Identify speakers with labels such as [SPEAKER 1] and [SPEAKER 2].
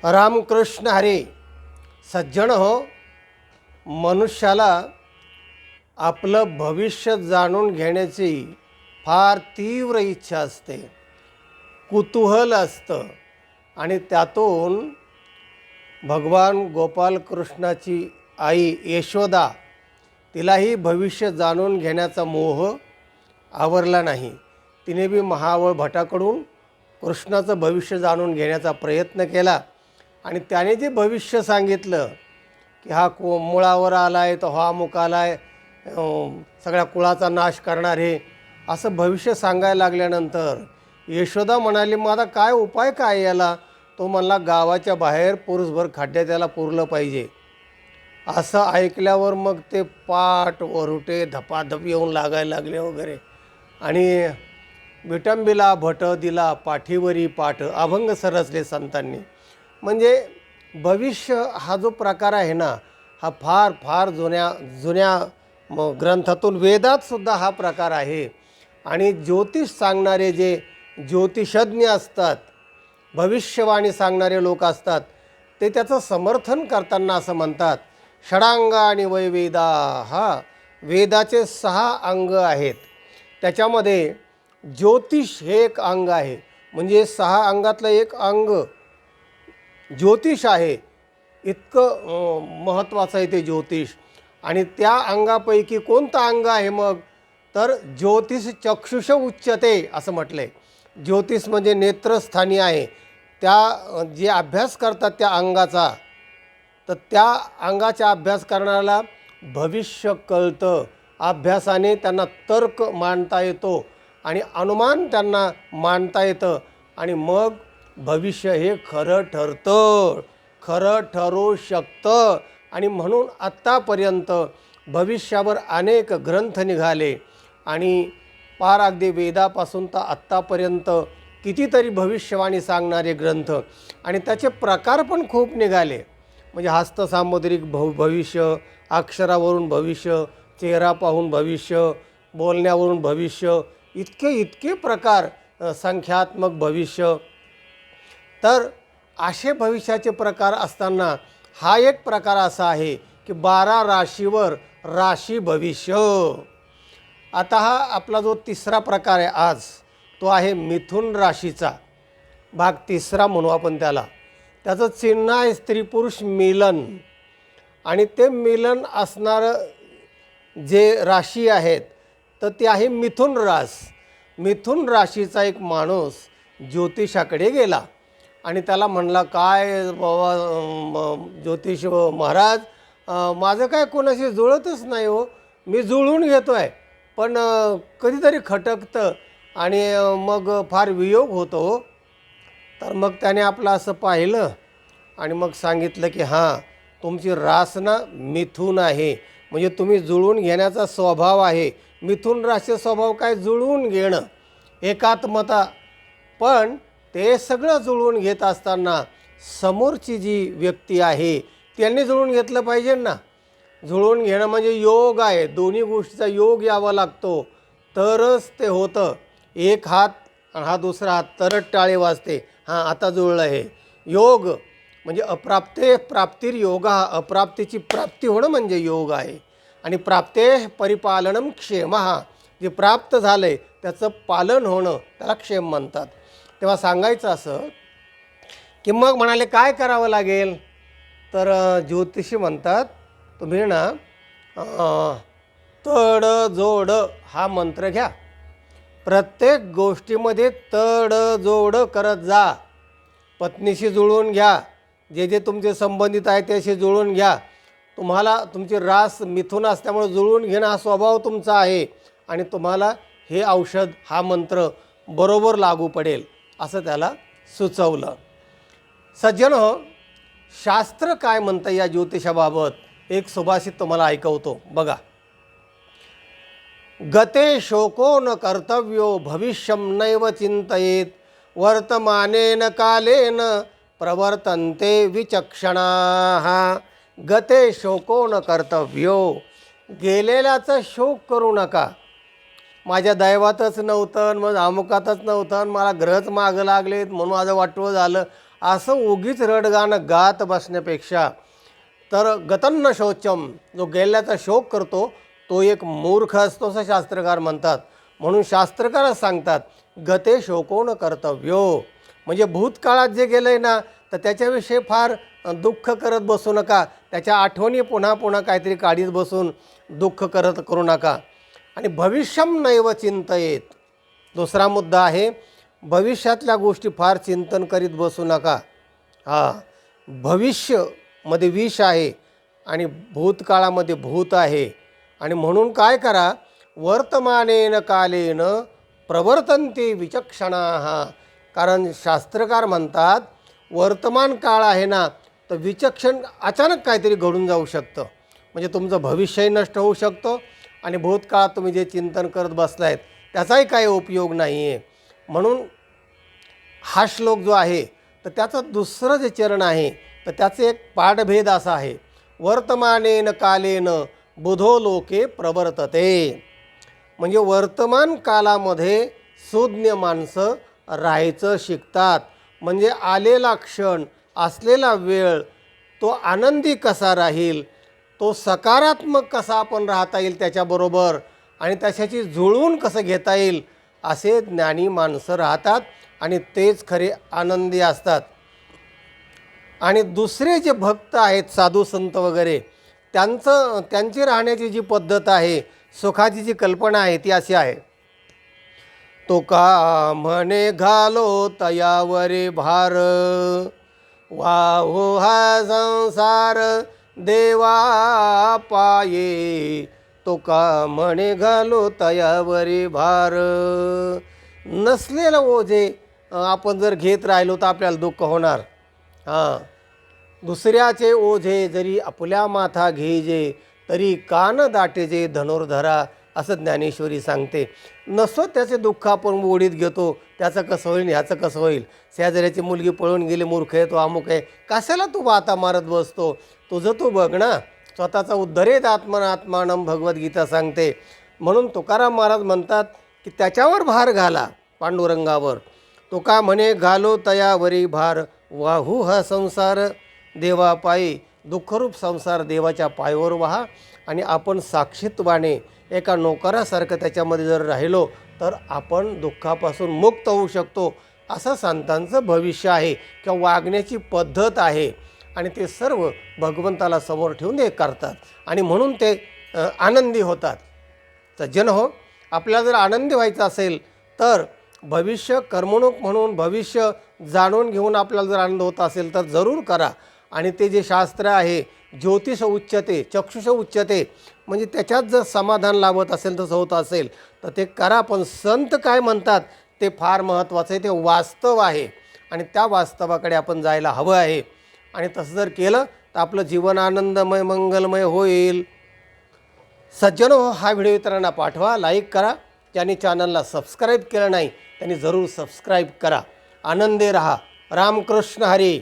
[SPEAKER 1] रामकृष्ण हरी. सज्जन हो, मनुष्याला आपलं भविष्य जाणून घेण्याची फार तीव्र इच्छा असते, कुतूहल असतं आणि त्यातून भगवान गोपालकृष्णाची आई यशोदा, तिलाही भविष्य जाणून घेण्याचा मोह आवरला नाही. तिने बी महाबळ भटाकडून कृष्णाचं भविष्य जाणून घेण्याचा प्रयत्न केला आणि त्याने जे भविष्य सांगितलं की हा मुळावर आला आहे, तो हा मुक आला आहे, सगळ्या कुळाचा नाश करणार आहे, असं भविष्य सांगायला लागल्यानंतर यशोदा म्हणाली, माझा काय उपाय काय याला? तो म्हणला, गावाच्या बाहेर पुरुषभर खड्ड्यात त्याला पुरलं पाहिजे. असं ऐकल्यावर मग ते पाठ वरुटे धपाधप येऊन लागायला लागले वगैरे. आणि विटंबीला भट दिला पाठीवरी पाठ, अभंग सरसले संतांनी. म्हणजे भविष्य हा जो प्रकार आहे ना, हा फार फार जुन्या ग्रंथातून, वेदातसुद्धा हा प्रकार आहे. आणि ज्योतिष सांगणारे जे ज्योतिषज्ञ असतात, भविष्यवाणी सांगणारे लोक असतात, ते त्याचं समर्थन करताना असं म्हणतात, षडांगा आणि वैवेदा, हा वेदाचे 6 अंग आहेत. त्याच्यामध्ये ज्योतिष हे एक अंग आहे. म्हणजे 6 अंगातलं एक अंग ज्योतिष आहे. इतकं महत्त्वाचं आहे ते ज्योतिष. आणि त्या अंगापैकी कोणतं अंग आहे मग? तर ज्योतिष चक्षुष उच्चते असं म्हटलं आहे. ज्योतिष म्हणजे नेत्रस्थानी आहे. त्या जे अभ्यास करतात त्या अंगाचा, तर त्या अंगाचा अभ्यास करणाऱ्याला भविष्य कळतं. अभ्यासाने त्यांना तर्क मांडता येतो आणि अनुमान त्यांना मांडता येतं आणि मग भविष्य हे खरं ठरतं, खरं ठरू शकतं. आणि म्हणून आत्तापर्यंत भविष्यावर अनेक ग्रंथ निघाले आणि पार अगदी वेदापासून तर आत्तापर्यंत कितीतरी भविष्यवाणी सांगणारे ग्रंथ आणि त्याचे प्रकार पण खूप निघाले. म्हणजे हस्तसामुद्रिक भविष्य, अक्षरावरून भविष्य, चेहरा पाहून भविष्य, बोलण्यावरून भविष्य, इतके प्रकार, संख्यात्मक भविष्य. तर असे भविष्याचे प्रकार असताना हा एक प्रकार असा आहे की 12 राशीवर राशी भविष्य. आता हा आपला जो तिसरा प्रकार आहे आज, तो आहे मिथुन राशीचा. भाग तिसरा म्हणू आपण त्याला. त्याचं चिन्ह आहे स्त्री पुरुष मिलन. आणि ते मिलन असणारं जे राशी आहेत, तर ते आहे मिथुन रास. मिथुन राशीचा एक माणूस ज्योतिषाकडे गेला आणि त्याला म्हणला, काय बाबा ज्योतिष महाराज, माझं काय कोणाशी जुळतच नाही हो. मी जुळवून घेतो आहे पण कधीतरी खटकतं आणि मग फार वियोग होतो. तर मग त्याने आपलं असं पाहिलं आणि मग सांगितलं की हां, तुमची रास ना मिथुन आहे. म्हणजे तुम्ही जुळवून घेण्याचा स्वभाव आहे. मिथुन राशीचा स्वभाव काय? जुळवून घेणं, एकात्मता. पण ते सगळं जुळवून घेत असताना समोरची जी व्यक्ती आहे त्यांनी जुळवून घेतलं पाहिजे ना. जुळवून घेणं म्हणजे योग आहे. दोन्ही गोष्टीचा योग यावा लागतो तरच ते होतं. एक हात आणि हा दुसरा हात, तरच टाळे वाजते. हां, आता जुळलं. हे योग म्हणजे अप्राप्ते प्राप्तीर योगा, अप्राप्तीची प्राप्ती होणं म्हणजे योग आहे. आणि प्राप्ते परिपालनम क्षेम, जे प्राप्त झालं आहे त्याचं पालन होणं, त्याला क्षेम म्हणतात. तेव्हा सांगायचं असं की मग म्हणाले काय करावं लागेल? तर ज्योतिषी म्हणतात, तुम्ही ना तड जोड हा मंत्र घ्या. प्रत्येक गोष्टीमध्ये तड जोड करत जा. पत्नीशी जुळवून घ्या, जे जे तुमचे संबंधित आहे त्याशी जुळवून घ्या. तुम्हाला तुमची रास मिथुन असल्यामुळे जुळवून घेणं हा स्वभाव तुमचा आहे आणि तुम्हाला हे औषध, हा मंत्र बरोबर लागू पडेल असं त्याला सुचवलं. सज्जन हो, शास्त्र काय म्हणतं या ज्योतिषाबाबत? एक सुभाषित तुम्हाला ऐकवतो बघा. गते शोको न कर्तव्यो भविष्यं नैव चिंतयेत वर्तमानेन कालेन प्रवर्तन्ते विचक्षणाः. गते शोको न कर्तव्यो, गेलेल्याचा शोक करू नका. माझ्या दैवातच नव्हतं, मग अमुकातच नव्हतं, मला ग्रहच मागं लागलेत म्हणून माझं वाटवं झालं, असं उगीच रडगाणं गात बसण्यापेक्षा तर गतन्न शौचम, जो गेल्याचा शोक करतो तो एक मूर्ख असतो असं शास्त्रकार म्हणतात. म्हणून शास्त्रकारच सांगतात गते शोकोन कर्तव्यो, म्हणजे भूतकाळात जे गेलं आहे ना तर त्याच्याविषयी फार दुःख करत बसू नका, त्याच्या आठवणी पुन्हा पुन्हा काहीतरी काढीत बसून दुःख करू नका. आणि भविष्यम नैव चिंतयेत, दुसरा मुद्दा आहे भविष्यातल्या गोष्टी फार चिंतन करीत बसू नका. भविष्यमध्ये विष आहे आणि भूतकाळामध्ये भूत आहे. आणि म्हणून काय करा, वर्तमानेन कालेन प्रवर्तन्ते विचक्षणाः, कारण शास्त्रकार म्हणतात वर्तमान काळ आहे ना तर विचक्षण अचानक काहीतरी घडून जाऊ शकतं, म्हणजे तुमचं भविष्यही नष्ट होऊ शकतं आणि भूतकाळात तुम्ही जे चिंतन करत बसलायत त्याचाही काही उपयोग नाही आहे. म्हणून हा श्लोक जो आहे तर त्याचं दुसरं जे चरण आहे तर त्याचे एक पाठभेद असा आहे, वर्तमानेन कालेन बुधो लोके प्रवर्तते, म्हणजे वर्तमान कालामध्ये सुज्ञ माणसं राहायचं शिकतात. म्हणजे आलेला क्षण, असलेला वेळ तो आनंदी कसा राहील, तो सकारात्मक कसा आपण राहता येईल त्याच्याबरोबर आणि त्याच्याशी जुळवून कसं घेता येईल, असे ज्ञानी माणसं राहतात आणि तेच खरे आनंदी असतात. आणि दुसरे जे भक्त आहेत साधू संत वगैरे त्यांची राहण्याची जी पद्धत आहे, सुखाची जी कल्पना आहे ती अशी आहे, तो का म्हणे घालो तयावरे भार, वाहो हा संसार देवा पाये, तो का म्हणे घालो तयावरे भार. नसलेलं ओझे आपण जर घेत राहिलो तर आपल्याला दुःख होणार. दुसऱ्याचे ओझे जरी आपल्या माथा घेजे, तरी कान दाटेजे धनुर्धरा, असं ज्ञानेश्वरी सांगते. नसो त्याचे दुःख आपण ओढीत घेतो, त्याचं कसं होईल ह्याचं कसं होईल, शेजाऱ्याची मुलगी पळून गेली, मूर्ख आहे तो, अमुक आहे, कशाला तू वाता मारत बसतो, तुझं तू बघ ना, स्वतःचा उद्धरेत आत्मानम भगवद्गीता सांगते. म्हणून तुकाराम महाराज म्हणतात की त्याच्यावर भार घाला, पांडुरंगावर. तो का म्हणे घालो तयावरी भार, वाहू हा संसार देवा पायी, दुःखरूप संसार देवाच्या पायावर व्हा. आणि आपण साक्षीत्वाने एका नोकरासारखं त्याच्यामध्ये जर राहिलो तर आपण दुःखापासून मुक्त होऊ शकतो, असं संतांचं भविष्य आहे किंवा वागण्याची पद्धत आहे. आणि ते सर्व भगवंताला समोर ठेवून हे करतात आणि म्हणून ते आनंदी होतात. सज्जन हो, आपल्याला जर आनंदी व्हायचं असेल तर भविष्य कर्मणूक म्हणून भविष्य जाणून घेऊन आपल्याला जर आनंद होत असेल तर जरूर करा. आणि ते जे शास्त्र आहे ज्योतिष उच्चते चक्षुष उच्चते, म्हणजे त्याच्यात जर समाधान लाभत असेल तसं होत असेल तर ते करा. पण संत काय म्हणतात ते फार महत्त्वाचं आहे, ते वास्तव आहे आणि त्या वास्तवाकडे आपण जायला हवं आहे. आणि तसं जर केलं तर आपलं जीवन आनंदमय मंगलमय होईल. सज्जनो, हा व्हिडिओ इतरांना पाठवा, लाईक करा. ज्यांनी चॅनलला सबस्क्राईब केलं नाही त्यांनी जरूर सबस्क्राईब करा. आनंदी रहा. रामकृष्ण हरी.